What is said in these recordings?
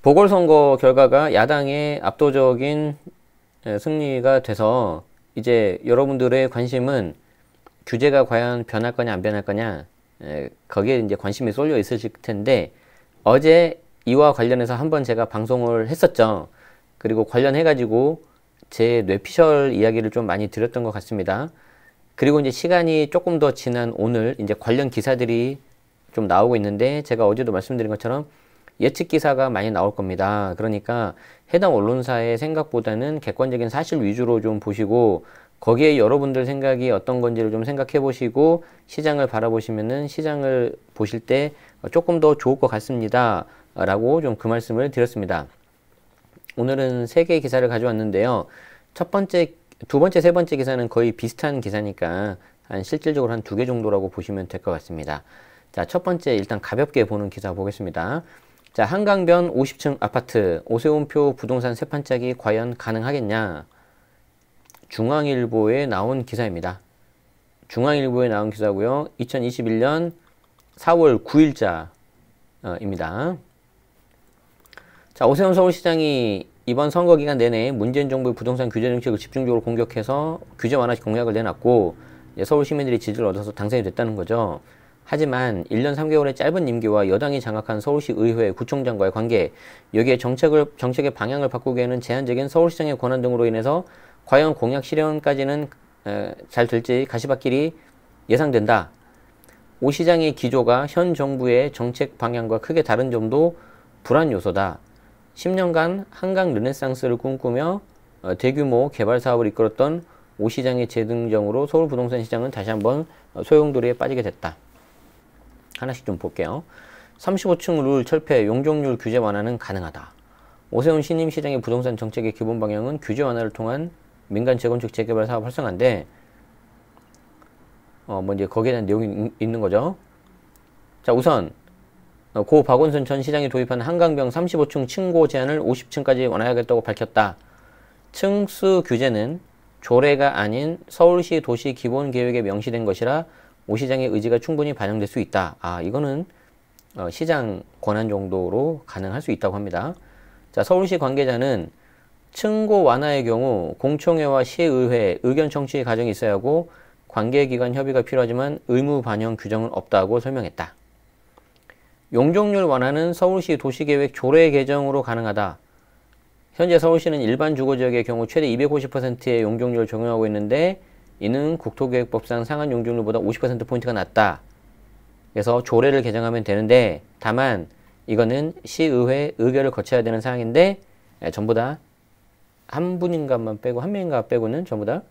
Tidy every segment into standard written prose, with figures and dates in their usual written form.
보궐선거 결과가 야당의 압도적인 승리가 돼서 이제 여러분들의 관심은 규제가 과연 변할 거냐 안 변할 거냐 거기에 이제 관심이 쏠려 있으실 텐데, 어제 이와 관련해서 한번 제가 방송을 했었죠. 그리고 관련해 가지고 제 뇌피셜 이야기를 좀 많이 드렸던 것 같습니다. 그리고 이제 시간이 조금 더 지난 오늘 이제 관련 기사들이 좀 나오고 있는데, 제가 어제도 말씀드린 것처럼 예측 기사가 많이 나올 겁니다. 그러니까 해당 언론사의 생각보다는 객관적인 사실 위주로 좀 보시고, 거기에 여러분들 생각이 어떤 건지를 좀 생각해 보시고 시장을 바라보시면은 시장을 보실 때 조금 더 좋을 것 같습니다 라고 좀 그 말씀을 드렸습니다. 오늘은 3개의 기사를 가져왔는데요. 첫 번째, 두 번째, 세 번째 기사는 거의 비슷한 기사니까 실질적으로 한 2개 정도라고 보시면 될 것 같습니다. 자, 첫 번째 일단 가볍게 보는 기사 보겠습니다. 자, 한강변 50층 아파트 오세훈표 부동산 세판짜기 과연 가능하겠냐? 중앙일보에 나온 기사입니다. 중앙일보에 나온 기사고요. 2021년 4월 9일자입니다. 자, 오세훈 서울시장이 이번 선거 기간 내내 문재인 정부의 부동산 규제 정책을 집중적으로 공격해서 규제 완화 공약을 내놨고, 서울 시민들이 지지를 얻어서 당선이 됐다는 거죠. 하지만 1년 3개월의 짧은 임기와 여당이 장악한 서울시 의회, 구청장과의 관계, 여기에 정책의 방향을 바꾸기에는 제한적인 서울시장의 권한 등으로 인해서 과연 공약 실현까지는 잘 될지 가시밭길이 예상된다. 오 시장의 기조가 현 정부의 정책 방향과 크게 다른 점도 불안 요소다. 10년간 한강 르네상스를 꿈꾸며 대규모 개발 사업을 이끌었던 오 시장의 재등정으로 서울 부동산 시장은 다시 한번 소용돌이에 빠지게 됐다. 하나씩 좀 볼게요. 35층 룰 철폐, 용적률 규제 완화는 가능하다. 오세훈 신임 시장의 부동산 정책의 기본 방향은 규제 완화를 통한 민간 재건축 재개발 사업 활성화인데, 이제 거기에 대한 내용이 있는 거죠. 자, 우선 고 박원순 전 시장이 도입한 한강병 35층 층고 제한을 50층까지 완화하겠다고 밝혔다. 층수 규제는 조례가 아닌 서울시 도시 기본 계획에 명시된 것이라 오 시장의 의지가 충분히 반영될 수 있다. 이거는 시장 권한 정도로 가능할 수 있다고 합니다. 자, 서울시 관계자는 층고 완화의 경우 공청회와 시의회 의견 청취 과정이 있어야 하고 관계기관 협의가 필요하지만 의무 반영 규정은 없다고 설명했다. 용적률 완화는 서울시 도시계획 조례 개정으로 가능하다. 현재 서울시는 일반 주거지역의 경우 최대 250%의 용적률을 적용하고 있는데, 이는 국토계획법상 상한 용적률보다 50%포인트가 낮다. 그래서 조례를 개정하면 되는데, 다만 이거는 시의회 의결을 거쳐야 되는 사항인데, 전부 다 한 분인가만 빼고, 한 명인가 빼고는 전부 다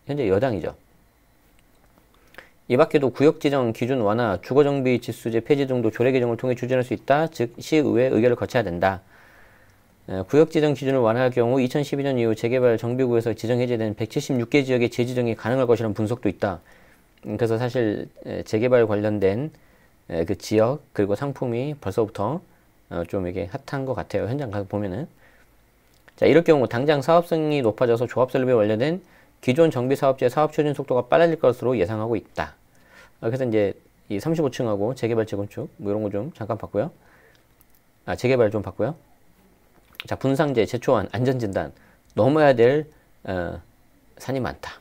현재 여당이죠. 이 밖에도 구역지정 기준 완화, 주거정비 지수제 폐지 등도 조례 개정을 통해 추진할 수 있다. 즉 시의회 의결을 거쳐야 된다. 구역지정 기준을 완화할 경우 2012년 이후 재개발 정비구에서 지정 해제된 176개 지역의 재지정이 가능할 것이라는 분석도 있다. 그래서 사실 재개발 관련된 그 지역 그리고 상품이 벌써부터 좀 이게 핫한 것 같아요. 현장 가서 보면은. 자, 이럴 경우 당장 사업성이 높아져서 조합 설립에 완료된 기존 정비사업자의 사업 추진 속도가 빨라질 것으로 예상하고 있다. 그래서 이제 이 35층하고 재개발 재건축 뭐 이런 거 좀 잠깐 봤고요. 재개발 좀 봤고요. 자, 분상제, 제초안, 안전진단 넘어야 될 산이 많다.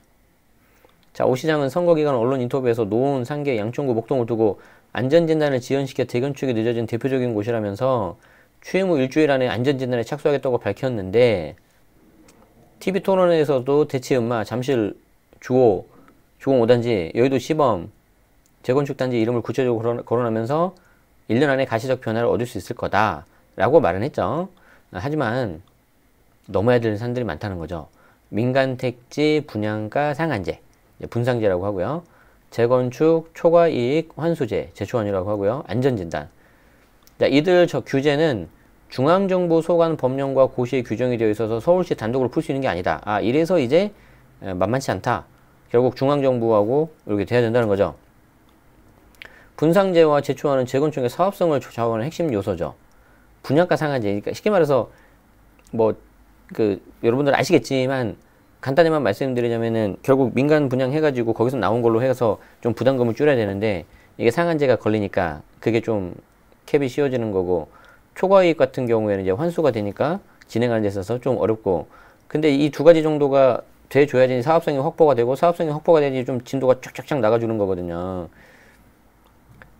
자, 오 시장은 선거기간 언론 인터뷰에서 노원, 상계, 양천구, 목동을 두고 안전진단을 지연시켜 재건축이 늦어진 대표적인 곳이라면서 취임 후 일주일 안에 안전진단에 착수하겠다고 밝혔는데, TV토론에서도 대치음마, 잠실, 주호, 주공 5단지, 여의도 시범, 재건축단지 이름을 구체적으로 거론하면서 1년 안에 가시적 변화를 얻을 수 있을 거다 라고 말은 했죠. 하지만 넘어야 될 산들이 많다는 거죠. 민간택지, 분양가, 상한제, 분상제라고 하고요. 재건축, 초과이익, 환수제, 제초안이라고 하고요. 안전진단. 자, 이들 규제는 중앙정부 소관 법령과 고시에 규정이 되어 있어서 서울시 단독으로 풀 수 있는 게 아니다. 이래서 이제 만만치 않다. 결국 중앙정부하고 이렇게 돼야 된다는 거죠. 분상제와 제초안은 재건축의 사업성을 좌우하는 핵심 요소죠. 분양가 상한제. 그러니까 쉽게 말해서 여러분들 아시겠지만 간단히만 말씀드리자면은 결국 민간 분양해가지고 거기서 나온 걸로 해서 좀 부담금을 줄여야 되는데, 이게 상한제가 걸리니까 그게 좀 캡이 씌워지는 거고, 초과이익 같은 경우에는 이제 환수가 되니까 진행하는 데 있어서 좀 어렵고, 근데 이 두 가지 정도가 돼줘야지 사업성이 확보가 되고, 사업성이 확보가 되니 좀 진도가 쫙쫙쫙 나가주는 거거든요.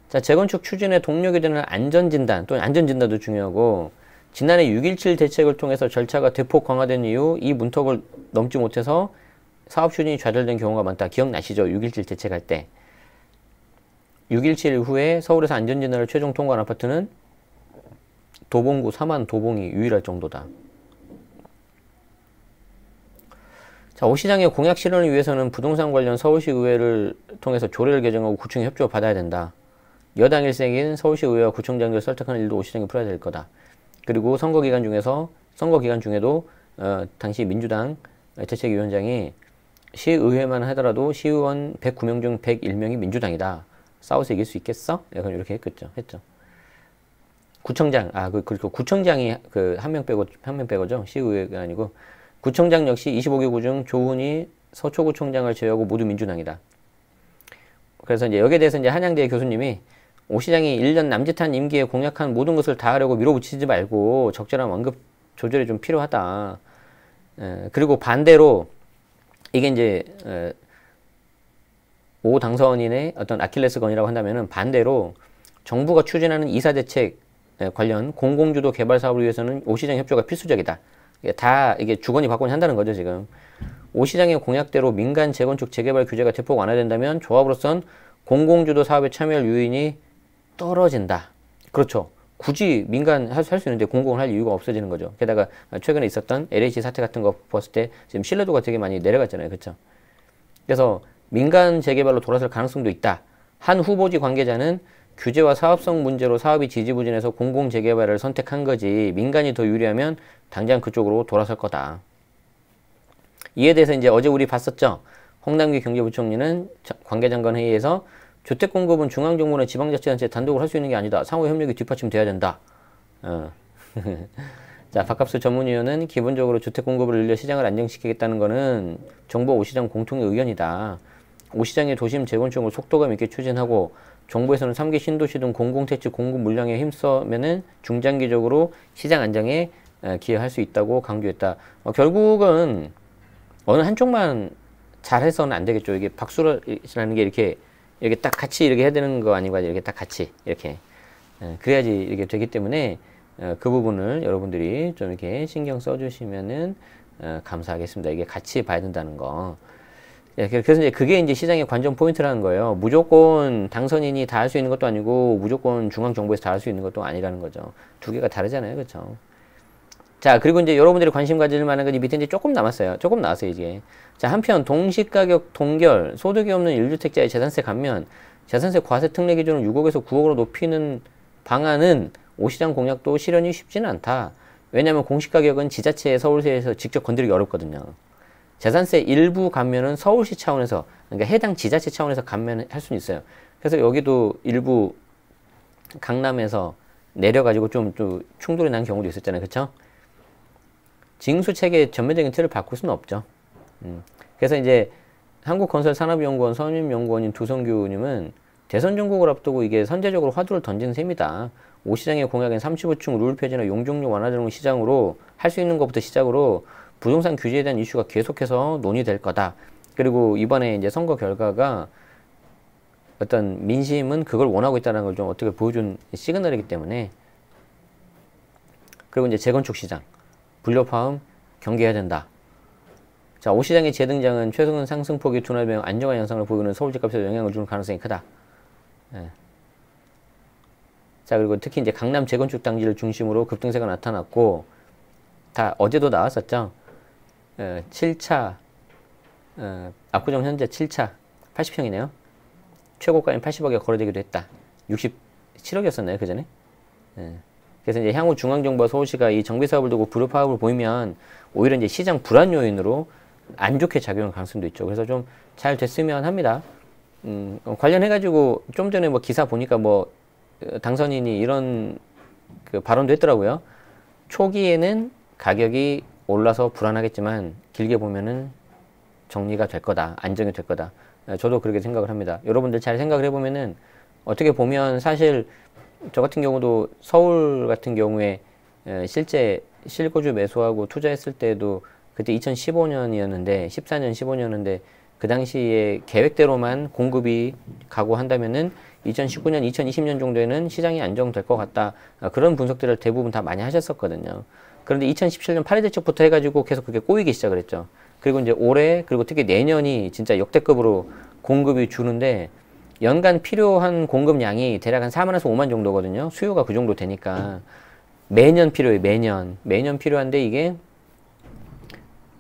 자, 재건축 추진의 동력이 되는 안전진단, 또는 안전진단도 중요하고, 지난해 6.17 대책을 통해서 절차가 대폭 강화된 이후 이 문턱을 넘지 못해서 사업 추진이 좌절된 경우가 많다. 기억나시죠? 6.17 대책할 때. 6.17 이후에 서울에서 안전진단을 최종 통과한 아파트는 도봉구 사만 도봉이 유일할 정도다. 자, 오시장의 공약 실현을 위해서는 부동산 관련 서울시 의회를 통해서 조례를 개정하고 구청의 협조를 받아야 된다. 여당 일색인 서울시 의회와 구청장들을 설득하는 일도 오시장이 풀어야 될 거다. 그리고 선거 기간 중에도 당시 민주당 대책위원장이 시의회만 하더라도 시의원 109명 중 101명이 민주당이다. 싸워서 이길 수 있겠어? 약간 이렇게 했죠. 구청장, 그리고 구청장이 한 명 빼고죠. 시의회가 아니고. 구청장 역시 25개 구 중 조훈이 서초구청장을 제외하고 모두 민주당이다. 그래서 이제 여기에 대해서 이제 한양대 교수님이 오 시장이 1년 남짓한 임기에 공약한 모든 것을 다 하려고 밀어붙이지 말고 적절한 완급 조절이 좀 필요하다. 그리고 반대로 이게 이제 오 당선인의 어떤 아킬레스건이라고 한다면은 반대로 정부가 추진하는 이사대책 관련 공공주도 개발 사업을 위해서는 오 시장 협조가 필수적이다. 이게 주거니 받거니 한다는 거죠, 지금. 오 시장의 공약대로 민간 재건축 재개발 규제가 대폭 완화된다면 조합으로선 공공주도 사업에 참여할 요인이 떨어진다. 그렇죠. 굳이 민간 할 수 있는데 공공을 할 이유가 없어지는 거죠. 게다가 최근에 있었던 LH 사태 같은 거 봤을 때 지금 신뢰도가 되게 많이 내려갔잖아요. 그렇죠. 그래서 민간 재개발로 돌아설 가능성도 있다. 한 후보지 관계자는 규제와 사업성 문제로 사업이 지지부진해서 공공 재개발을 선택한 거지 민간이 더 유리하면 당장 그쪽으로 돌아설 거다. 이에 대해서 이제 어제 우리 봤었죠. 홍남기 경제부총리는 관계장관 회의에서 주택 공급은 중앙정부나 지방자치단체 단독으로 할 수 있는 게 아니다. 상호 협력이 뒷받침돼야 된다. 자, 박갑수 전문위원은 기본적으로 주택 공급을 늘려 시장을 안정시키겠다는 것은 정부와 오시장 공통의 의견이다. 오시장의 도심 재건축을 속도감 있게 추진하고 정부에서는 3기 신도시 등 공공택지 공급 물량에 힘써면은 중장기적으로 시장 안정에 기여할 수 있다고 강조했다. 결국은 어느 한쪽만 잘해서는 안 되겠죠. 이게 박수라는 게 이렇게 딱 같이 이렇게 해야 되는 거 아니고 이렇게 딱 같이 이렇게 그래야지 이렇게 되기 때문에 그 부분을 여러분들이 좀 이렇게 신경 써주시면은 감사하겠습니다. 이게 같이 봐야 된다는 거. 그래서 이제 그게 이제 시장의 관전 포인트라는 거예요. 무조건 당선인이 다 할 수 있는 것도 아니고 무조건 중앙정부에서 다 할 수 있는 것도 아니라는 거죠. 두 개가 다르잖아요. 그렇죠? 자, 그리고 이제 여러분들이 관심 가질 만한 건 이 밑에 이제 조금 남았어요. 조금 나왔어요, 이게. 자, 한편 동시가격 동결, 소득이 없는 1주택자의 재산세 감면, 재산세 과세 특례 기준을 6억에서 9억으로 높이는 방안은 오시장 공약도 실현이 쉽지는 않다. 왜냐하면 공시가격은 지자체 서울시에서 직접 건드리기 어렵거든요. 재산세 일부 감면은 서울시 차원에서, 그러니까 해당 지자체 차원에서 감면할 수는 있어요. 그래서 여기도 일부 강남에서 내려가지고 좀 충돌이 난 경우도 있었잖아요. 그쵸? 징수체계의 전면적인 틀을 바꿀 수는 없죠. 그래서 이제 한국건설산업연구원 선임연구원인 두성규님은 대선 종국을 앞두고 이게 선제적으로 화두를 던지는 셈이다. 오 시장의 공약엔 35층 룰 폐지나 용적률 완화 등을 시장으로 할 수 있는 것부터 시작으로 부동산 규제에 대한 이슈가 계속해서 논의될 거다. 그리고 이번에 이제 선거 결과가 어떤 민심은 그걸 원하고 있다는 걸 좀 어떻게 보여준 시그널이기 때문에. 그리고 이제 재건축 시장. 불협화음 경계해야 된다. 자, 오 시장의 재등장은 최근 상승폭이 둔화되며 안정한 양상을 보이는 서울 집값에 영향을 주는 가능성이 크다. 자, 그리고 특히 이제 강남 재건축 단지를 중심으로 급등세가 나타났고, 다 어제도 나왔었죠. 7차, 압구정 현재 7차 80평이네요. 최고가인 80억에 거래되기도 했다. 67억이었었나요, 그 전에? 그래서 이제 향후 중앙정부와 서울시가 이 정비 사업을 두고 불협화음을 보이면 오히려 이제 시장 불안 요인으로 안 좋게 작용할 가능성도 있죠. 그래서 좀 잘 됐으면 합니다. 관련해가지고 좀 전에 뭐 기사 보니까 뭐 당선인이 이런 그 발언도 했더라고요. 초기에는 가격이 올라서 불안하겠지만 길게 보면은 정리가 될 거다. 안정이 될 거다. 저도 그렇게 생각을 합니다. 여러분들 잘 생각을 해보면은 어떻게 보면 사실 저 같은 경우도 서울 같은 경우에 실제 실거주 매수하고 투자했을 때도 그때 2015년이었는데 14년 15년인데 그 당시에 계획대로만 공급이 가고 한다면은 2019년 2020년 정도에는 시장이 안정될 것 같다. 그런 분석들을 대부분 다 많이 하셨었거든요. 그런데 2017년 파리 대책부터 해가지고 계속 그게 꼬이기 시작을 했죠. 그리고 이제 올해 그리고 특히 내년이 진짜 역대급으로 공급이 주는데 연간 필요한 공급량이 대략 한 4만에서 5만 정도거든요. 수요가 그 정도 되니까 매년 필요해요. 매년 필요한데 이게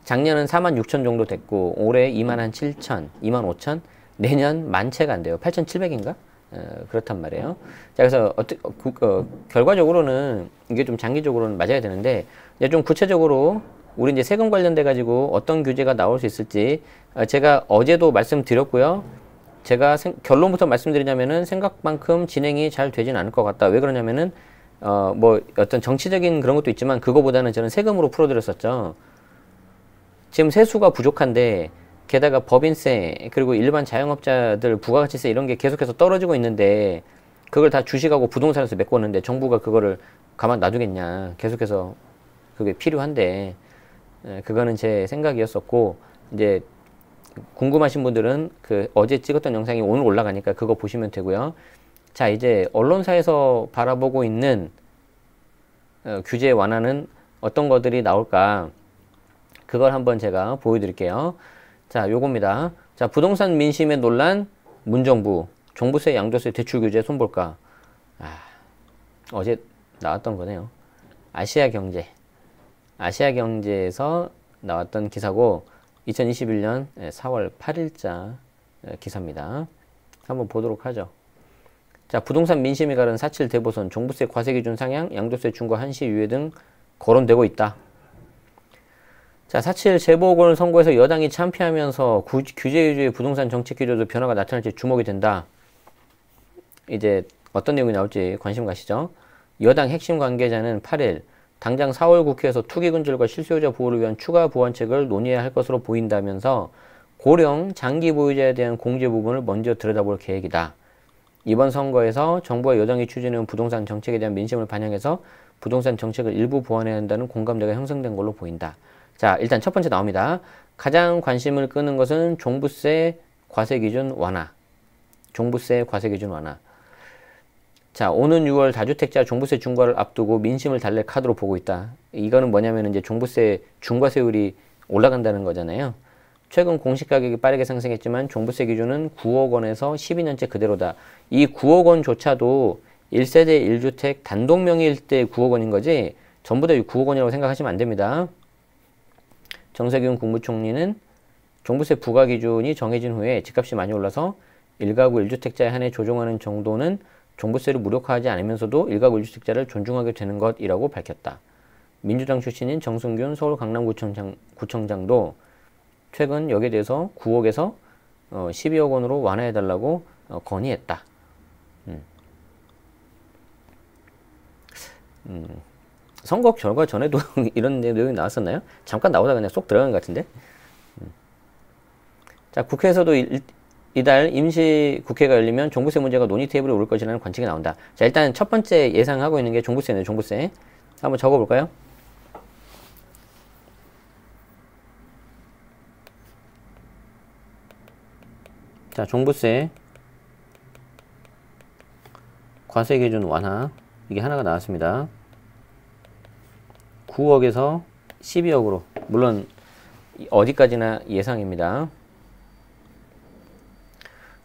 작년은 4만 6천 정도 됐고 올해 2만 한 7천, 2만 5천, 내년 만 채가 안 돼요. 8,700인가? 그렇단 말이에요. 자, 그래서 결과적으로는 이게 좀 장기적으로는 맞아야 되는데 이제 좀 구체적으로 우리 이제 세금 관련돼 가지고 어떤 규제가 나올 수 있을지 제가 어제도 말씀드렸고요. 제가 결론부터 말씀드리자면은 생각만큼 진행이 잘 되진 않을 것 같다. 왜 그러냐면은 뭐 어떤 정치적인 그런 것도 있지만 그거보다는 저는 세금으로 풀어드렸었죠. 지금 세수가 부족한데 게다가 법인세 그리고 일반 자영업자들 부가가치세 이런 게 계속해서 떨어지고 있는데 그걸 다 주식하고 부동산에서 메꿨는데 정부가 그거를 가만 놔두겠냐. 계속해서 그게 필요한데 그거는 제 생각이었었고 이제 궁금하신 분들은 그 어제 찍었던 영상이 오늘 올라가니까 그거 보시면 되고요. 자, 이제 언론사에서 바라보고 있는 규제 완화는 어떤 것들이 나올까 그걸 한번 제가 보여드릴게요. 자, 요겁니다. 자, 부동산 민심의 논란, 문정부, 종부세, 양도세, 대출 규제 손볼까. 어제 나왔던 거네요. 아시아경제에서 나왔던 기사고 2021년 4월 8일자 기사입니다. 한번 보도록 하죠. 자, 부동산 민심이 가른 4.7 대보선, 종부세 과세기준 상향, 양도세 중과 한시 유예 등 거론되고 있다. 자, 4.7 재보궐 선거에서 여당이 참패하면서 규제 위주의 부동산 정책 기조도 변화가 나타날지 주목이 된다. 이제 어떤 내용이 나올지 관심 가시죠. 여당 핵심 관계자는 8일 당장 4월 국회에서 투기근절과 실수요자 보호를 위한 추가 보완책을 논의해야 할 것으로 보인다면서 고령 장기 보유자에 대한 공제 부분을 먼저 들여다볼 계획이다. 이번 선거에서 정부와 여당이 추진해온 부동산 정책에 대한 민심을 반영해서 부동산 정책을 일부 보완해야 한다는 공감대가 형성된 걸로 보인다. 자, 일단 첫 번째 나옵니다. 가장 관심을 끄는 것은 종부세 과세기준 완화. 종부세 과세기준 완화. 자, 오는 6월 다주택자 종부세 중과를 앞두고 민심을 달랠 카드로 보고 있다. 이거는 뭐냐면 이제 종부세 중과세율이 올라간다는 거잖아요. 최근 공시가격이 빠르게 상승했지만 종부세 기준은 9억 원에서 12년째 그대로다. 이 9억 원조차도 1세대 1주택 단독 명의일 때 9억 원인 거지 전부 다 9억 원이라고 생각하시면 안 됩니다. 정세균 국무총리는 종부세 부과 기준이 정해진 후에 집값이 많이 올라서 1가구 1주택자에 한해 조정하는 정도는 종부세를 무력화하지 않으면서도 1가구 1주택자를 존중하게 되는 것이라고 밝혔다. 민주당 출신인 정승균 서울 강남구청장도 최근 여기에 대해서 9억에서 12억 원으로 완화해달라고 건의했다. 선거 결과 전에도 이런 내용이 나왔었나요? 잠깐 나오다 그냥 쏙 들어간 것 같은데. 자, 국회에서도 이달 임시 국회가 열리면 종부세 문제가 논의 테이블에 오를 것이라는 관측이 나온다. 자, 일단 첫 번째 예상하고 있는 게 종부세네요. 종부세. 한번 적어볼까요? 자, 종부세 과세기준 완화. 이게 하나가 나왔습니다. 9억에서 12억으로. 물론 어디까지나 예상입니다.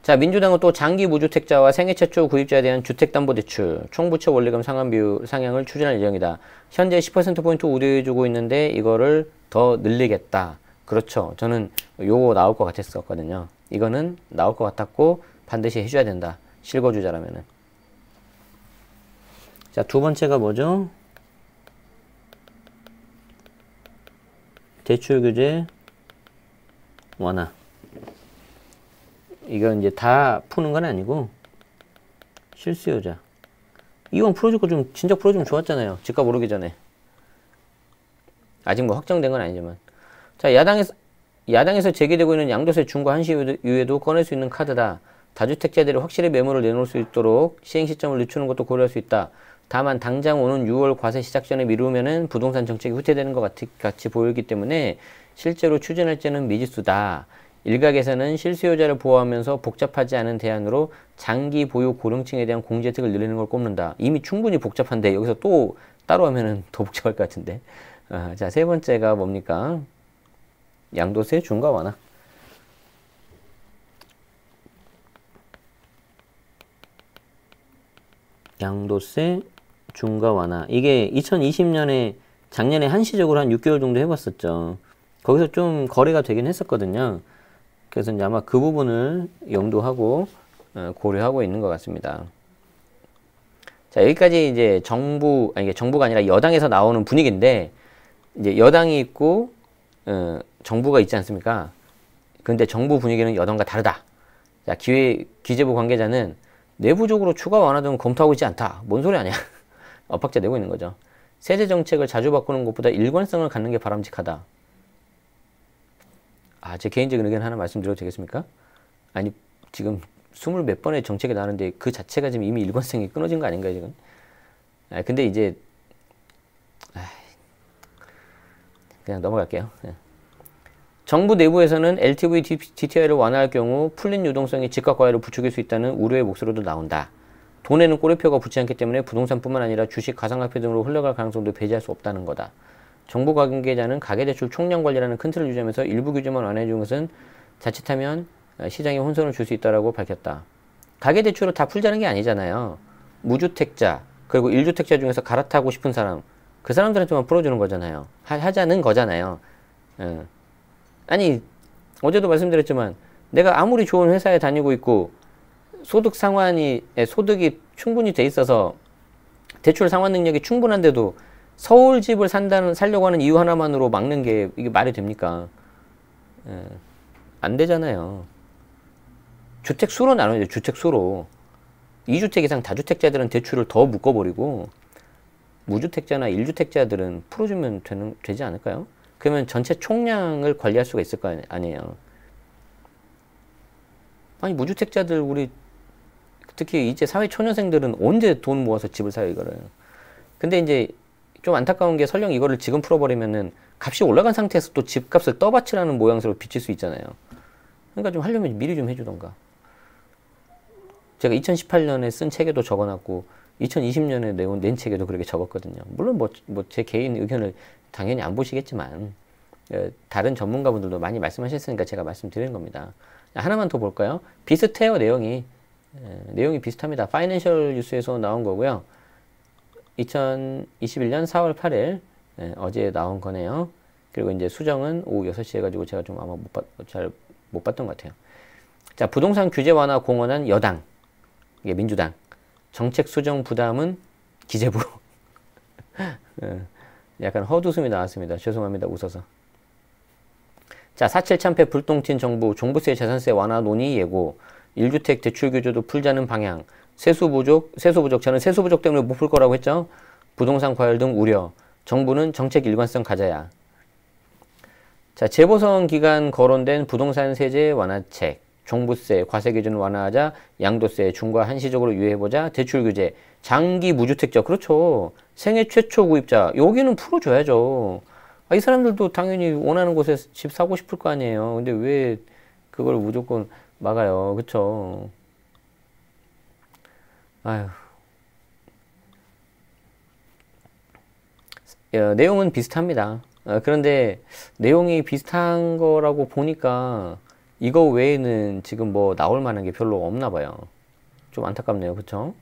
자, 민주당은 또 장기 무주택자와 생애 최초 구입자에 대한 주택담보대출 총부채 원리금 상환 비율 상향을 추진할 예정이다. 현재 10%포인트 우려해주고 있는데 이거를 더 늘리겠다. 그렇죠. 저는 요거 나올 것 같았었거든요. 이거는 나올 것 같았고 반드시 해줘야 된다. 실거주자라면은. 자, 두 번째가 뭐죠? 대출 규제 완화. 이건 이제 다 푸는 건 아니고 실수요자. 이건 풀어줄 거 좀 진작 풀어주면 좋았잖아요. 집값 오르기 전에. 아직 뭐 확정된 건 아니지만. 자, 야당에서 제기되고 있는 양도세 중과 한시 유예도 꺼낼 수 있는 카드다. 다주택자들이 확실히 매물을 내놓을 수 있도록 시행 시점을 늦추는 것도 고려할 수 있다. 다만 당장 오는 6월 과세 시작 전에 미루면은 부동산 정책이 후퇴되는 것 같이 보이기 때문에 실제로 추진할지는 미지수다. 일각에서는 실수요자를 보호하면서 복잡하지 않은 대안으로 장기 보유 고령층에 대한 공제 혜택을 늘리는 걸 꼽는다. 이미 충분히 복잡한데 여기서 또 따로 하면은 더 복잡할 것 같은데. 자, 세 번째가 뭡니까? 양도세 중과 완화. 양도세 중과 완화. 이게 2020년에 작년에 한시적으로 한 6개월 정도 해봤었죠. 거기서 좀 거래가 되긴 했었거든요. 그래서 이제 아마 그 부분을 염두하고 고려하고 있는 것 같습니다. 자, 여기까지 이제 이게 정부가 아니라 여당에서 나오는 분위기인데, 이제 여당이 있고 정부가 있지 않습니까? 근데 정부 분위기는 여당과 다르다. 자, 기재부 관계자는 내부적으로 추가 완화 등은 검토하고 있지 않다. 뭔 소리 아니야? 엇박자 내고 있는 거죠. 세제 정책을 자주 바꾸는 것보다 일관성을 갖는 게 바람직하다. 제 개인적인 의견 하나 말씀드려도 되겠습니까? 아니, 지금 20몇 번의 정책이 나오는데 그 자체가 지금 이미 일관성이 끊어진 거 아닌가요, 지금? 근데 이제, 그냥 넘어갈게요. 정부 내부에서는 LTV DTI를 완화할 경우 풀린 유동성이 집값 과열을 부추길 수 있다는 우려의 목소리도 나온다. 돈에는 꼬리표가 붙지 않기 때문에 부동산뿐만 아니라 주식, 가상화폐 등으로 흘러갈 가능성도 배제할 수 없다는 거다. 정부 관계자는 가계대출 총량 관리라는 큰 틀을 유지하면서 일부 규제만 완화해준 것은 자칫하면 시장에 혼선을 줄 수 있다고 밝혔다. 가계대출을 다 풀자는 게 아니잖아요. 무주택자, 그리고 1주택자 중에서 갈아타고 싶은 사람, 그 사람들한테만 풀어주는 거잖아요. 하자는 거잖아요. 아니, 어제도 말씀드렸지만 내가 아무리 좋은 회사에 다니고 있고 소득이 충분히 돼 있어서 대출 상환 능력이 충분한데도 서울 집을 살려고 하는 이유 하나만으로 막는 게 이게 말이 됩니까? 안 되잖아요. 주택 수로 나눠야죠. 주택 수로. 2주택 이상 다주택자들은 대출을 더 묶어버리고 무주택자나 1주택자들은 풀어주면 되지 않을까요? 그러면 전체 총량을 관리할 수가 있을 거 아니에요. 아니, 무주택자들, 우리 특히 이제 사회 초년생들은 언제 돈 모아서 집을 사요, 이거를. 근데 이제 좀 안타까운 게 설령 이거를 지금 풀어버리면은 값이 올라간 상태에서 또 집값을 떠받치라는 모양새로 비칠 수 있잖아요. 그러니까 좀 하려면 미리 좀 해주던가. 제가 2018년에 쓴 책에도 적어놨고 2020년에 낸 책에도 그렇게 적었거든요. 물론 제 개인 의견을 당연히 안 보시겠지만 다른 전문가분들도 많이 말씀하셨으니까 제가 말씀드리는 겁니다. 하나만 더 볼까요? 비슷해요, 내용이. 내용이 비슷합니다. 파이낸셜 뉴스에서 나온 거고요. 2021년 4월 8일 어제 나온 거네요. 그리고 이제 수정은 오후 6시 해가지고 제가 좀 아마 잘 못 봤던 것 같아요. 자, 부동산 규제 완화 공언한 여당, 이게 민주당. 정책 수정 부담은 기재부. 약간 헛웃음이 나왔습니다. 죄송합니다. 웃어서. 자, 4.7 참패 불똥튄 정부, 종부세 재산세 완화 논의 예고, 1주택 대출 규제도 풀자는 방향, 세수 부족, 저는 세수 부족 때문에 못 풀 거라고 했죠. 부동산 과열 등 우려, 정부는 정책 일관성 가져야. 자, 재보선 기간 거론된 부동산 세제 완화책, 종부세, 과세 기준 완화하자, 양도세 중과 한시적으로 유예해보자, 대출 규제, 장기 무주택자, 그렇죠. 생애 최초 구입자, 여기는 풀어줘야죠. 이 사람들도 당연히 원하는 곳에 집 사고 싶을 거 아니에요. 근데 왜 그걸 무조건 막아요. 그쵸? 아휴. 내용은 비슷합니다. 그런데 내용이 비슷한 거라고 보니까 이거 외에는 지금 뭐 나올 만한 게 별로 없나 봐요. 좀 안타깝네요. 그쵸?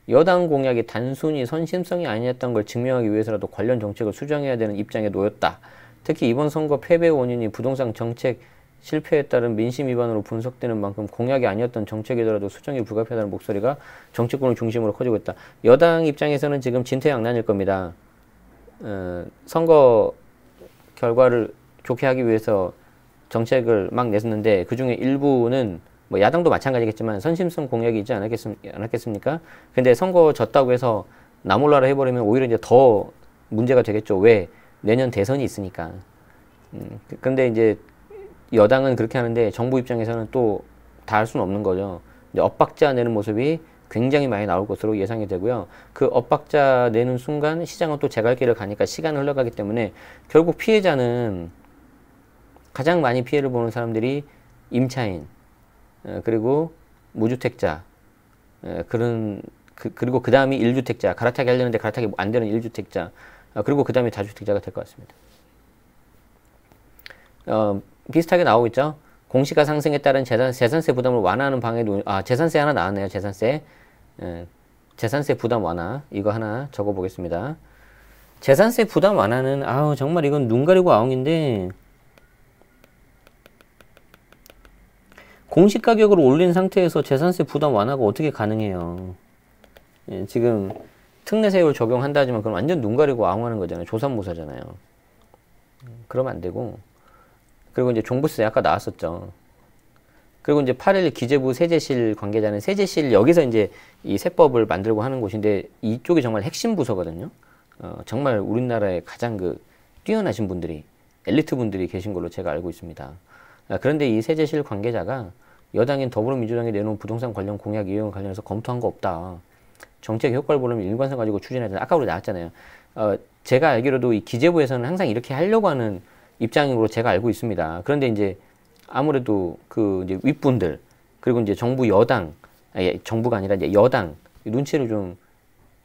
여당 공약이 단순히 선심성이 아니었던 걸 증명하기 위해서라도 관련 정책을 수정해야 되는 입장에 놓였다. 특히 이번 선거 패배 원인이 부동산 정책 실패에 따른 민심 위반으로 분석되는 만큼 공약이 아니었던 정책이더라도 수정이 불가피하다는 목소리가 정치권을 중심으로 커지고 있다. 여당 입장에서는 지금 진퇴양난일 겁니다. 선거 결과를 좋게 하기 위해서 정책을 막 냈었는데 그 중에 일부는 뭐 야당도 마찬가지겠지만 선심성 공약이 있지 않았겠습니까? 근데 선거 졌다고 해서 나몰라라 해버리면 오히려 이제 더 문제가 되겠죠. 왜? 내년 대선이 있으니까. 근데 이제 여당은 그렇게 하는데 정부 입장에서는 또 다 할 수는 없는 거죠. 이제 엇박자 내는 모습이 굉장히 많이 나올 것으로 예상이 되고요. 그 엇박자 내는 순간 시장은 또 제갈길을 가니까 시간이 흘러가기 때문에 결국 피해자는 가장 많이 피해를 보는 사람들이 임차인, 그리고 무주택자, 그리고 그 다음이 1주택자, 갈아타기 하려는데 갈아타기 안 되는 1주택자, 그리고 그 다음에 다주택자가 될 것 같습니다. 비슷하게 나오고 있죠. 공시가 상승에 따른 재산세 부담을 완화하는 방해도, 재산세 하나 나왔네요. 재산세. 재산세 부담 완화. 이거 하나 적어 보겠습니다. 재산세 부담 완화는, 정말 이건 눈 가리고 아웅인데, 공시가격을 올린 상태에서 재산세 부담 완화가 어떻게 가능해요? 지금 특례세율 적용한다 하지만 그건 완전 눈 가리고 아웅하는 거잖아요. 조삼모사잖아요. 그러면 안 되고. 그리고 이제 종부세 아까 나왔었죠. 그리고 이제 8일 기재부 세제실 관계자는 세제실 여기서 이제 이 세법을 만들고 하는 곳인데 이쪽이 정말 핵심 부서거든요. 정말 우리나라에 가장 뛰어나신 분들이, 엘리트 분들이 계신 걸로 제가 알고 있습니다. 그런데 이 세제실 관계자가 여당인 더불어민주당이 내놓은 부동산 관련 공약 이용 관련해서 검토한 거 없다. 정책 효과를 보려면 일관성 가지고 추진하자. 아까 우리 나왔잖아요. 제가 알기로도 이 기재부에서는 항상 이렇게 하려고 하는 입장으로 제가 알고 있습니다. 그런데 이제 아무래도 이제 윗분들, 그리고 이제 정부 여당, 정부가 아니라 이제 여당 눈치를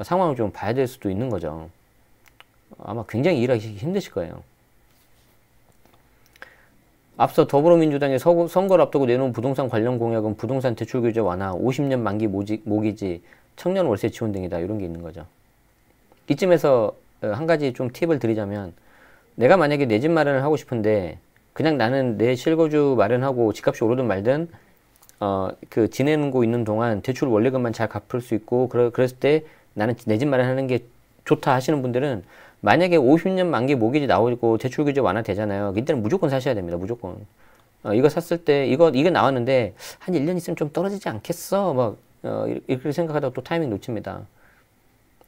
상황을 좀 봐야 될 수도 있는 거죠. 아마 굉장히 일하기 힘드실 거예요. 앞서 더불어민주당의 선거를 앞두고 내놓은 부동산 관련 공약은 부동산 대출 규제 완화, 50년 만기 모기지, 청년 월세 지원 등이다. 이런 게 있는 거죠. 이쯤에서 한 가지 좀 팁을 드리자면, 내가 만약에 내 집 마련을 하고 싶은데 그냥 나는 내 실거주 마련하고 집값이 오르든 말든 지내고 있는 동안 대출 원리금만 잘 갚을 수 있고 그랬을 때 나는 내 집 마련하는 게 좋다 하시는 분들은 만약에 50년 만기 모기지 나오고 대출 규제 완화되잖아요. 이때는 무조건 사셔야 됩니다. 무조건. 이거 샀을 때 이게 나왔는데 한 1년 있으면 좀 떨어지지 않겠어? 이렇게 생각하다가 또 타이밍 놓칩니다.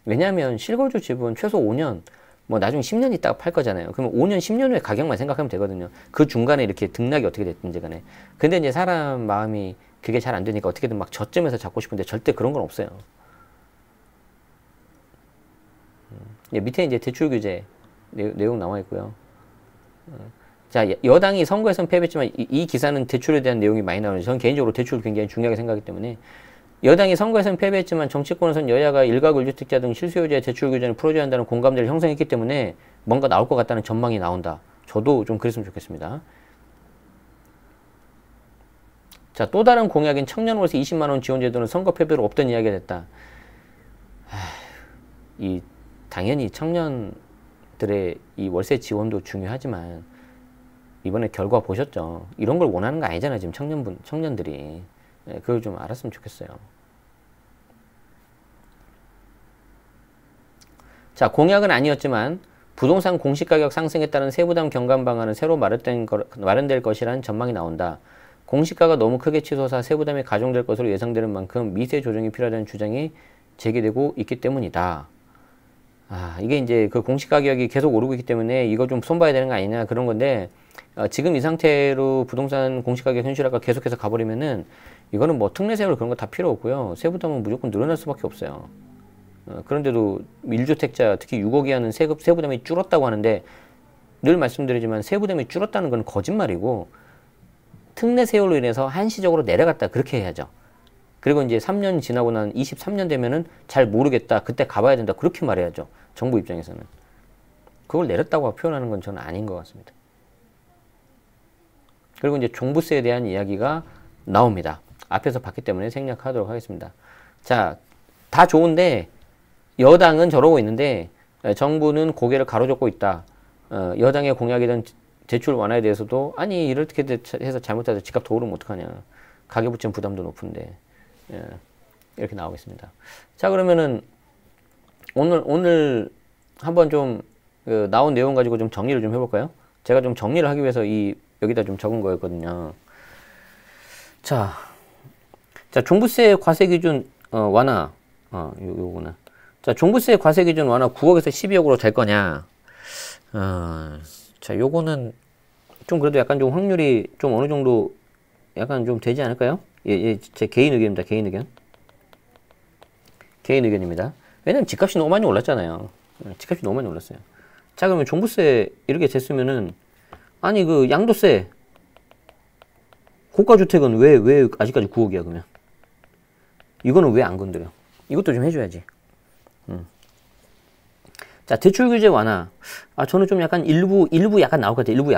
왜냐하면 실거주 집은 최소 5년, 나중에 10년 있다가 팔 거잖아요. 그러면 5년, 10년 후에 가격만 생각하면 되거든요. 그 중간에 이렇게 등락이 어떻게 됐든지 간에. 근데 이제 사람 마음이 그게 잘 안 되니까 어떻게든 막 저점에서 잡고 싶은데 절대 그런 건 없어요. 밑에 이제 대출 규제 내용 나와 있고요. 자, 여당이 선거에선 패배했지만 이 기사는 대출에 대한 내용이 많이 나오는데 저는 개인적으로 대출을 굉장히 중요하게 생각하기 때문에 여당이 선거에선 패배했지만 정치권에선 여야가 일가구 1주택자 등 실수요자의 대출 규제를 풀어줘야 한다는 공감대를 형성했기 때문에 뭔가 나올 것 같다는 전망이 나온다. 저도 좀 그랬으면 좋겠습니다. 자, 또 다른 공약인 청년월세 20만원 지원제도는 선거 패배로 없던 이야기가 됐다. 당연히 청년들의 이 월세 지원도 중요하지만 이번에 결과 보셨죠? 이런 걸 원하는 거 아니잖아요. 지금 청년들이. 그걸 좀 알았으면 좋겠어요. 자, 공약은 아니었지만 부동산 공시가격 상승에 따른 세부담 경감 방안은 새로 마련될 것이라는 전망이 나온다. 공시가가 너무 크게 치솟아 세부담이 가중될 것으로 예상되는 만큼 미세 조정이 필요하다는 주장이 제기되고 있기 때문이다. 이게 이제 그 공시가격이 계속 오르고 있기 때문에 이거 좀 손봐야 되는 거 아니냐 그런 건데 지금 이 상태로 부동산 공시가격 현실화가 계속해서 가버리면은 이거는 특례세율 그런 거 다 필요 없고요. 세부담은 무조건 늘어날 수밖에 없어요. 그런데도 1주택자 특히 6억 이하는 세부담이 줄었다고 하는데 늘 말씀드리지만 세부담이 줄었다는 건 거짓말이고 특례세율로 인해서 한시적으로 내려갔다 그렇게 해야죠. 그리고 이제 3년 지나고 난 23년 되면은 잘 모르겠다. 그때 가봐야 된다. 그렇게 말해야죠. 정부 입장에서는. 그걸 내렸다고 표현하는 건 저는 아닌 것 같습니다. 그리고 이제 종부세에 대한 이야기가 나옵니다. 앞에서 봤기 때문에 생략하도록 하겠습니다. 자, 다 좋은데 여당은 저러고 있는데 정부는 고개를 가로젓고 있다. 여당의 공약이던 대출 완화에 대해서도 아니 이렇게 해서 잘못해서 집값 더 오르면 어떡하냐. 가계부채 부담도 높은데 이렇게 나오겠습니다. 자, 그러면은 오늘 한번 좀 나온 내용 가지고 좀 정리를 좀 해볼까요? 제가 좀 정리를 하기 위해서 여기다 좀 적은 거였거든요. 자, 종부세 과세 기준 완화. 요거는. 자, 종부세 과세 기준 완화 9억에서 12억으로 될 거냐? 자, 요거는 좀 그래도 약간 좀 확률이 좀 어느 정도 약간 좀 되지 않을까요? 예, 제 개인 의견입니다. 개인 의견. 개인 의견입니다. 왜냐면 집값이 너무 많이 올랐잖아요. 집값이 너무 많이 올랐어요. 자, 그러면 종부세 이렇게 됐으면은, 아니, 그 양도세, 고가주택은 왜 아직까지 9억이야, 그러면? 이거는 왜 안 건드려? 이것도 좀 해줘야지. 자, 대출 규제 완화. 아, 저는 좀 약간 일부 약간 나올 것 같아요. 일부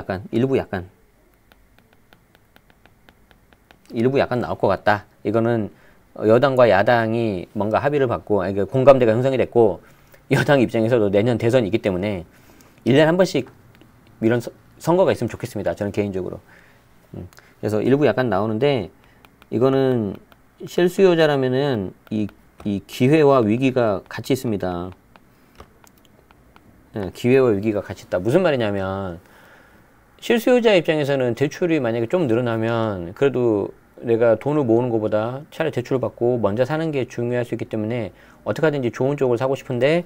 약간 나올 것 같다. 이거는 여당과 야당이 뭔가 합의를 받고, 아니, 공감대가 형성이 됐고, 여당 입장에서도 내년 대선이 있기 때문에 1년에 한 번씩 이런 선거가 있으면 좋겠습니다. 저는 개인적으로. 그래서 일부 약간 나오는데, 이거는 실수요자라면은 이 기회와 위기가 같이 있습니다. 기회와 위기가 같이 있다. 무슨 말이냐면, 실수요자 입장에서는 대출이 만약에 좀 늘어나면 그래도 내가 돈을 모으는 것보다 차라리 대출을 받고 먼저 사는 게 중요할 수 있기 때문에 어떻게 하든지 좋은 쪽을 사고 싶은데,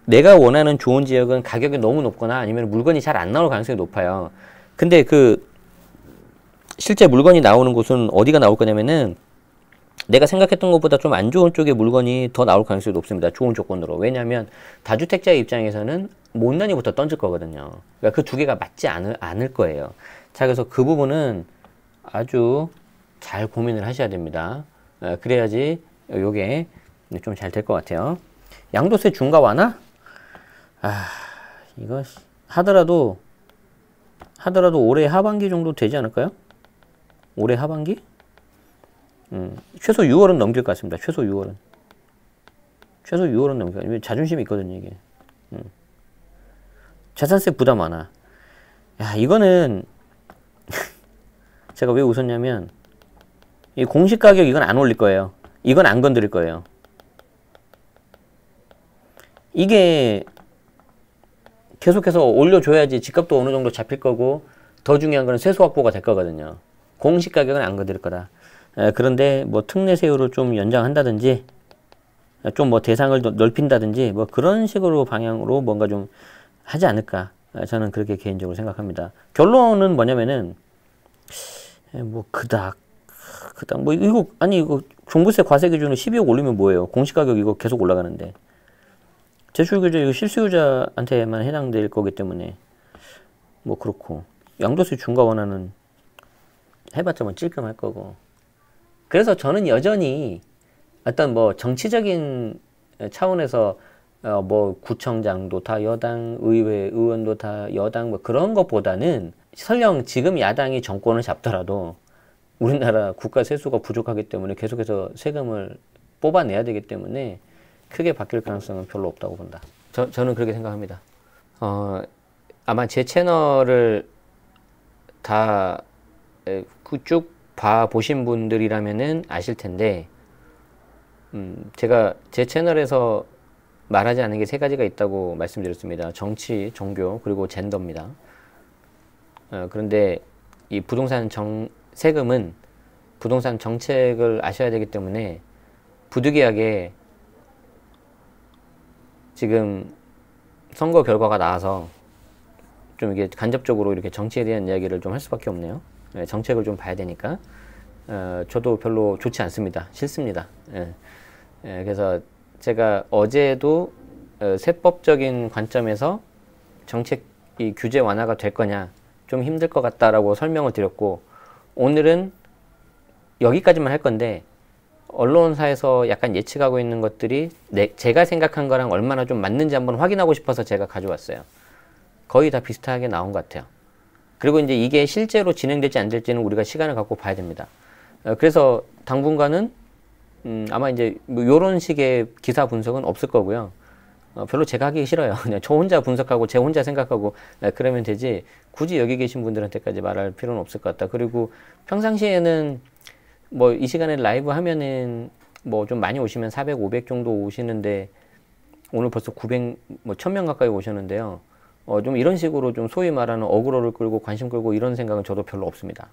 내가 원하는 좋은 지역은 가격이 너무 높거나 아니면 물건이 잘 안 나올 가능성이 높아요. 근데 실제 물건이 나오는 곳은 어디가 나올 거냐면은, 내가 생각했던 것보다 좀 안 좋은 쪽의 물건이 더 나올 가능성이 높습니다. 좋은 조건으로. 왜냐하면 다주택자의 입장에서는 못난이부터 던질 거거든요. 그러니까 그 두 개가 맞지 않을 거예요. 자, 그래서 그 부분은 아주 잘 고민을 하셔야 됩니다. 그래야지 요게 좀 잘 될 것 같아요. 양도세 중과 완화? 아, 이거 하더라도 올해 하반기 정도 되지 않을까요? 올해 하반기? 최소 6월은 넘길 것 같습니다. 최소 6월은 넘길 것 같아요. 자존심이 있거든요, 이게. 자산세 부담 완화. 야, 이거는 제가 왜 웃었냐면, 이 공시가격 이건 안 올릴 거예요. 이건 안 건드릴 거예요. 이게 계속해서 올려줘야지 집값도 어느 정도 잡힐 거고, 더 중요한 거는 세수 확보가 될 거거든요. 공시가격은 안 건드릴 거다. 그런데 뭐 특례세율을 좀 연장한다든지, 좀 뭐 대상을 넓힌다든지, 뭐 그런 식으로 방향으로 뭔가 좀 하지 않을까. 저는 그렇게 개인적으로 생각합니다. 결론은 뭐냐면은, 뭐 뭐 이거 종부세 과세 기준을 12억 올리면 뭐예요? 공시가격 이거 계속 올라가는데. 대출 규제 이거 실수요자한테만 해당될 거기 때문에 뭐 그렇고, 양도세 중과 완화는 해봤자 뭐 찔끔할 거고. 그래서 저는 여전히 어떤 뭐 정치적인 차원에서 뭐 구청장도 다 여당, 의회 의원도 다 여당, 뭐 그런 것보다는, 설령 지금 야당이 정권을 잡더라도 우리나라 국가 세수가 부족하기 때문에 계속해서 세금을 뽑아내야 되기 때문에 크게 바뀔 가능성은 별로 없다고 본다. 저는 그렇게 생각합니다. 아마 제 채널을 다 쭉 봐보신 분들이라면은 아실 텐데, 제가 제 채널에서 말하지 않은 게 세 가지가 있다고 말씀드렸습니다. 정치, 종교, 그리고 젠더입니다. 그런데 이 부동산 세금은 부동산 정책을 아셔야 되기 때문에, 부득이하게 지금 선거 결과가 나와서 좀 이게 간접적으로 이렇게 정치에 대한 이야기를 좀 할 수밖에 없네요. 정책을 좀 봐야 되니까. 저도 별로 좋지 않습니다. 싫습니다. 그래서 제가 어제도 세법적인 관점에서 정책 이 규제 완화가 될 거냐, 좀 힘들 것 같다라고 설명을 드렸고, 오늘은 여기까지만 할 건데, 언론사에서 약간 예측하고 있는 것들이 제가 생각한 거랑 얼마나 좀 맞는지 한번 확인하고 싶어서 제가 가져왔어요. 거의 다 비슷하게 나온 것 같아요. 그리고 이제 이게 실제로 진행될지 안 될지는 우리가 시간을 갖고 봐야 됩니다. 그래서 당분간은 아마 이제 뭐 요런 식의 기사 분석은 없을 거고요. 별로 제가 하기 싫어요. 그냥 저 혼자 분석하고 제 혼자 생각하고 그러면 되지, 굳이 여기 계신 분들한테까지 말할 필요는 없을 것 같다. 그리고 평상시에는 뭐 이 시간에 라이브 하면은 뭐 좀 많이 오시면 400, 500 정도 오시는데, 오늘 벌써 900, 뭐 1000명 가까이 오셨는데요. 좀 이런 식으로 좀 소위 말하는 어그로를 끌고 관심 끌고 이런 생각은 저도 별로 없습니다.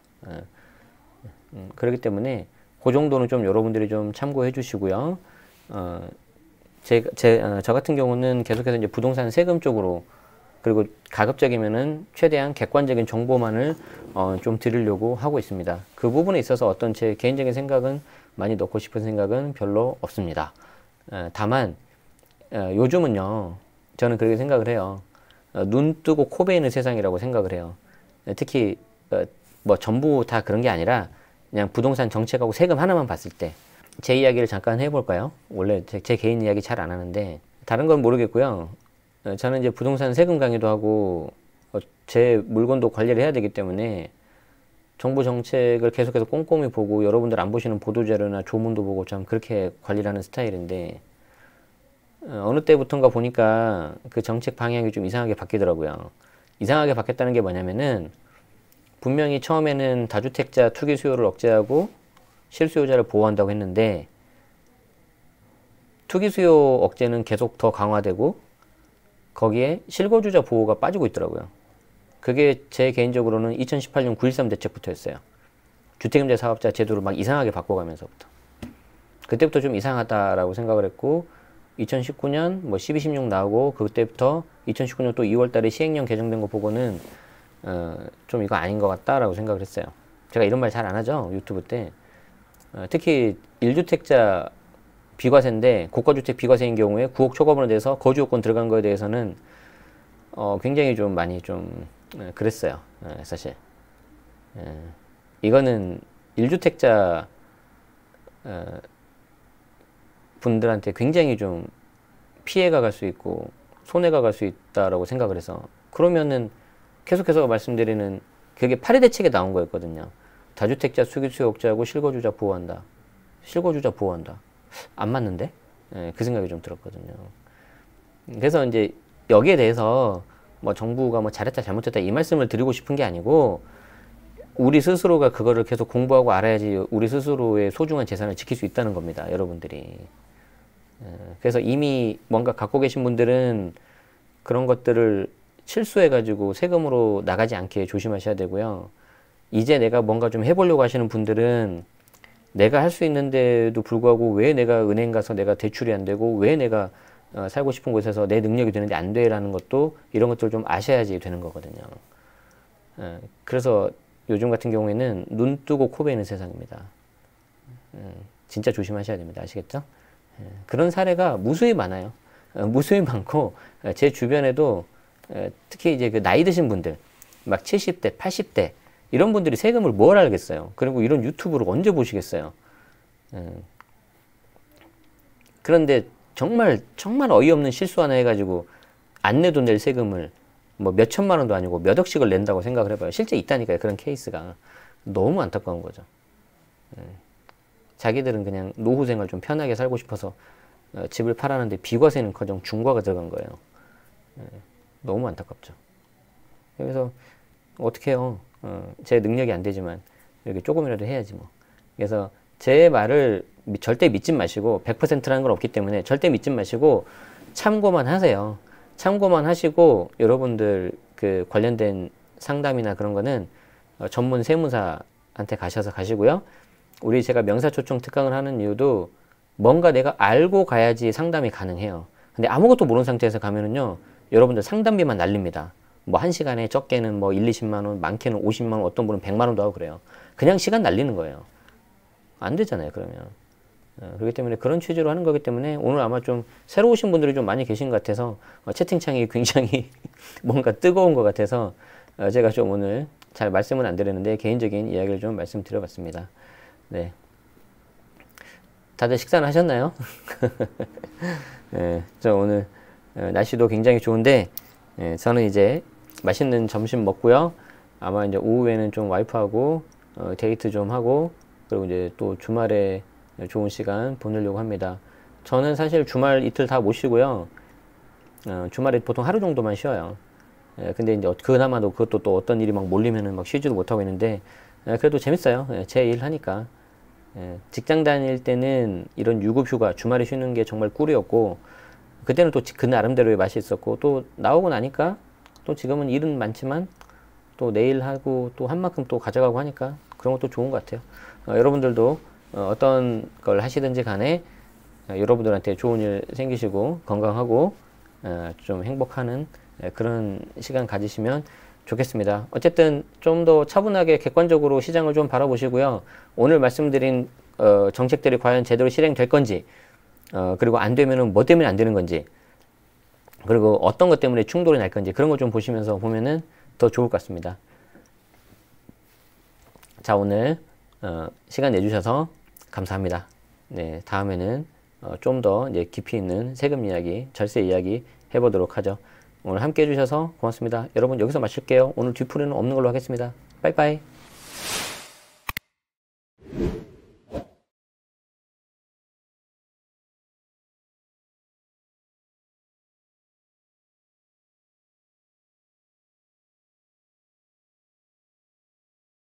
그렇기 때문에 그 정도는 좀 여러분들이 좀 참고해 주시고요. 저 같은 경우는 계속해서 이제 부동산 세금 쪽으로 그리고 가급적이면은 최대한 객관적인 정보만을 좀 드리려고 하고 있습니다. 그 부분에 있어서 어떤 제 개인적인 생각은 많이 넣고 싶은 생각은 별로 없습니다. 다만 요즘은요, 저는 그렇게 생각을 해요. 눈 뜨고 코 베이는 세상이라고 생각을 해요. 특히 뭐 전부 다 그런 게 아니라 그냥 부동산 정책하고 세금 하나만 봤을 때 제 이야기를 잠깐 해볼까요? 원래 제 개인 이야기 잘 안 하는데 다른 건 모르겠고요. 저는 이제 부동산 세금 강의도 하고 제 물건도 관리를 해야 되기 때문에 정부 정책을 계속해서 꼼꼼히 보고 여러분들 안 보시는 보도자료나 조문도 보고 참 그렇게 관리를 하는 스타일인데 어느 때부턴가 보니까 그 정책 방향이 좀 이상하게 바뀌더라고요. 이상하게 바뀌었다는 게 뭐냐면은 분명히 처음에는 다주택자 투기 수요를 억제하고 실수요자를 보호한다고 했는데 투기 수요 억제는 계속 더 강화되고 거기에 실거주자 보호가 빠지고 있더라고요. 그게 제 개인적으로는 2018년 9.13 대책부터였어요. 주택임대 사업자 제도를 막 이상하게 바꿔가면서부터. 그때부터 좀 이상하다라고 생각을 했고 2019년 뭐 12, 16 나오고 그때부터 2019년 또 2월 달에 시행령 개정된 거 보고는 좀 이거 아닌 것 같다라고 생각을 했어요. 제가 이런 말 잘 안 하죠. 유튜브 때. 특히 1주택자 비과세인데 고가주택 비과세인 경우에 9억 초과분에 대해서 거주요건 들어간 거에 대해서는 굉장히 좀 많이 좀 그랬어요. 사실 이거는 1주택자 분들한테 굉장히 좀 피해가 갈 수 있고 손해가 갈 수 있다라고 생각을 해서 그러면은 계속해서 말씀드리는 그게 8회 대책에 나온 거였거든요. 다주택자 수기 수요 억제하고 실거주자 보호한다. 실거주자 보호한다. 안 맞는데? 그 생각이 좀 들었거든요. 그래서 이제 여기에 대해서 뭐 정부가 뭐 잘했다 잘못했다 이 말씀을 드리고 싶은 게 아니고 우리 스스로가 그거를 계속 공부하고 알아야지 우리 스스로의 소중한 재산을 지킬 수 있다는 겁니다. 여러분들이. 그래서 이미 뭔가 갖고 계신 분들은 그런 것들을 실수해가지고 세금으로 나가지 않게 조심하셔야 되고요. 이제 내가 뭔가 좀 해보려고 하시는 분들은 내가 할 수 있는데도 불구하고 왜 내가 은행 가서 내가 대출이 안 되고 왜 내가 살고 싶은 곳에서 내 능력이 되는데 안 돼라는 것도 이런 것들을 좀 아셔야지 되는 거거든요. 그래서 요즘 같은 경우에는 눈 뜨고 코 베이는 세상입니다. 진짜 조심하셔야 됩니다. 아시겠죠? 그런 사례가 무수히 많아요. 무수히 많고 제 주변에도 특히 이제 그 나이 드신 분들 막 70대, 80대 이런 분들이 세금을 뭘 알겠어요. 그리고 이런 유튜브를 언제 보시겠어요. 그런데 정말 어이없는 실수 하나 해가지고 안 내도 낼 세금을 뭐 몇 천만 원도 아니고 몇 억씩을 낸다고 생각을 해봐요. 실제 있다니까요. 그런 케이스가. 너무 안타까운 거죠. 자기들은 그냥 노후 생활 좀 편하게 살고 싶어서 집을 팔았는데 비과세는커녕 중과가 들어간 거예요. 너무 안타깝죠. 그래서 어떻게 해요. 제 능력이 안 되지만 이렇게 조금이라도 해야지 뭐. 그래서 제 말을 절대 믿지 마시고 100%라는 건 없기 때문에 절대 믿지 마시고 참고만 하세요. 참고만 하시고 여러분들 그 관련된 상담이나 그런 거는 전문 세무사한테 가시고요. 우리 제가 명사초청 특강을 하는 이유도 뭔가 내가 알고 가야지 상담이 가능해요. 근데 아무것도 모르는 상태에서 가면은요, 여러분들 상담비만 날립니다. 뭐 1시간에 적게는 뭐 1, 20만 원, 많게는 50만 원, 어떤 분은 100만 원도 하고 그래요. 그냥 시간 날리는 거예요. 안 되잖아요, 그러면. 그렇기 때문에 그런 취지로 하는 거기 때문에 오늘 아마 좀 새로 오신 분들이 좀 많이 계신 것 같아서 채팅창이 굉장히 뭔가 뜨거운 것 같아서 제가 좀 오늘 잘 말씀은 안 드렸는데 개인적인 이야기를 좀 말씀드려봤습니다. 네. 다들 식사는 하셨나요? 네, 저 오늘 날씨도 굉장히 좋은데 저는 이제 맛있는 점심 먹고요. 아마 이제 오후에는 좀 와이프하고 데이트 좀 하고 그리고 이제 또 주말에 좋은 시간 보내려고 합니다. 저는 사실 주말 이틀 다 못 쉬고요. 주말에 보통 하루 정도만 쉬어요. 근데 이제 그나마도 그것도 또 어떤 일이 막 몰리면은 막 쉬지도 못하고 있는데 그래도 재밌어요. 제 일 하니까. 직장 다닐 때는 이런 유급휴가 주말에 쉬는 게 정말 꿀이었고 그때는 또 그 나름대로의 맛이 있었고 또 나오고 나니까 또 지금은 일은 많지만 또 내일 하고 또 한 만큼 또 가져가고 하니까 그런 것도 좋은 것 같아요. 여러분들도 어떤 걸 하시든지 간에 여러분들한테 좋은 일 생기시고 건강하고 좀 행복하는 그런 시간 가지시면 좋겠습니다. 어쨌든 좀 더 차분하게 객관적으로 시장을 좀 바라보시고요. 오늘 말씀드린 정책들이 과연 제대로 실행될 건지, 그리고 안 되면은 뭐 때문에 안 되는 건지, 그리고 어떤 것 때문에 충돌이 날 건지, 그런 거 좀 보시면서 보면은 더 좋을 것 같습니다. 자, 오늘 시간 내주셔서 감사합니다. 네, 다음에는 좀 더 이제 깊이 있는 세금 이야기, 절세 이야기 해보도록 하죠. 오늘 함께 해주셔서 고맙습니다. 여러분, 여기서 마칠게요. 오늘 뒤풀이는 없는 걸로 하겠습니다. 빠이빠이.